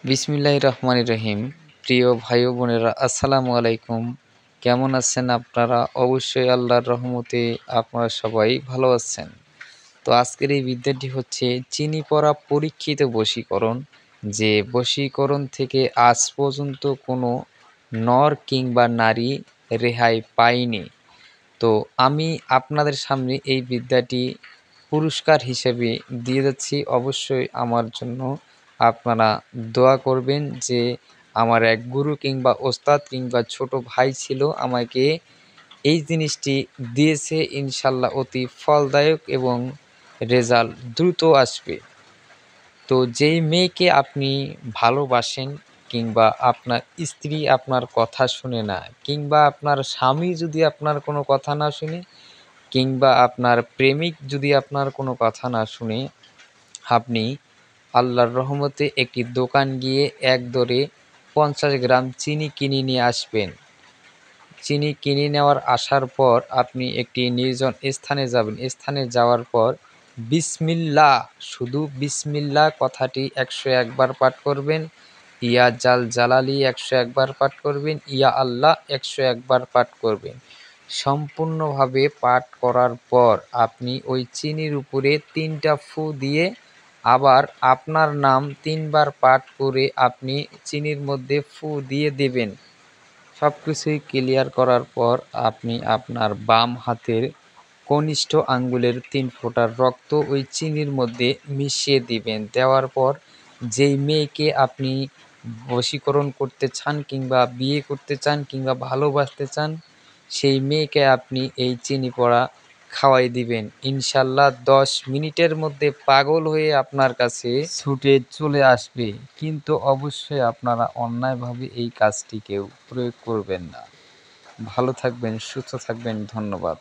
বিসমিল্লাহির রহমানির রহিম। প্রিয় ভাই ও বোনেরা, আসসালামু আলাইকুম। কেমন আছেন আপনারা? অবশ্যই আল্লাহর রহমতে আপনারা সবাই ভালো আছেন। তো আজকের এই বিদ্যাটি হচ্ছে চিনি পড়া পরীক্ষিত বশীকরণ, যে বশীকরণ থেকে আজ পর্যন্ত কোনো নর কিংবা নারী রেহাই পায়নি। তো আমি আপনাদের সামনে এই বিদ্যাটি পুরস্কার হিসেবে দিয়ে যাচ্ছি। অবশ্যই আমার জন্য আপনারা দোয়া করবেন, যে আমার এক গুরু কিংবা ওস্তাদ কিংবা ছোট ভাই ছিল, আমাকে এই জিনিসটি দিয়েছে। ইনশাল্লাহ অতি ফলদায়ক এবং রেজাল্ট দ্রুত আসবে। তো যেই মেয়েকে আপনি ভালোবাসেন কিংবা আপনার স্ত্রী আপনার কথা শুনে না, কিংবা আপনার স্বামী যদি আপনার কোনো কথা না শুনে, কিংবা আপনার প্রেমিক যদি আপনার কোনো কথা না শুনে, আপনি আল্লাহর রহমতে একটি দোকান গিয়ে একদরে 50 গ্রাম চিনি কিনে নিয়ে আসবেন। চিনি কিনে নেওয়ার আসার পর আপনি একটি নির্জন স্থানে যাবেন। স্থানে যাওয়ার পর বিসমিল্লাহ, শুধু বিসমিল্লাহ কথাটি 101 বার পাঠ করবেন। ইয়া জাল জালালি 101 বার পাঠ করবেন। ইয়া আল্লাহ 101 বার পাঠ করবেন। সম্পূর্ণভাবে পাঠ করার পর আপনি ওই চিনির উপরে 3টা ফু দিয়ে আবার আপনার নাম 3 বার পাঠ করে আপনি চিনির মধ্যে ফু দিয়ে দেবেন। সব কিছুই ক্লিয়ার করার পর আপনি আপনার বাম হাতের কনিষ্ঠ আঙ্গুলের 3 ফোঁটা রক্ত ওই চিনির মধ্যে মিশিয়ে দিবেন। দেওয়ার পর যেই মেয়েকে আপনি বশীকরণ করতে চান কিংবা বিয়ে করতে চান কিংবা ভালোবাসতে চান, সেই মেয়েকে আপনি এই চিনি পড়া খাওয়াই দিবেন। ইনশাল্লাহ 10 মিনিটের মধ্যে পাগল হয়ে আপনার কাছে ছুটে চলে আসবে। কিন্তু অবশ্যই আপনারা অন্যায়ভাবে এই কাজটি কেউ প্রয়োগ করবেন না। ভালো থাকবেন, সুস্থ থাকবেন। ধন্যবাদ।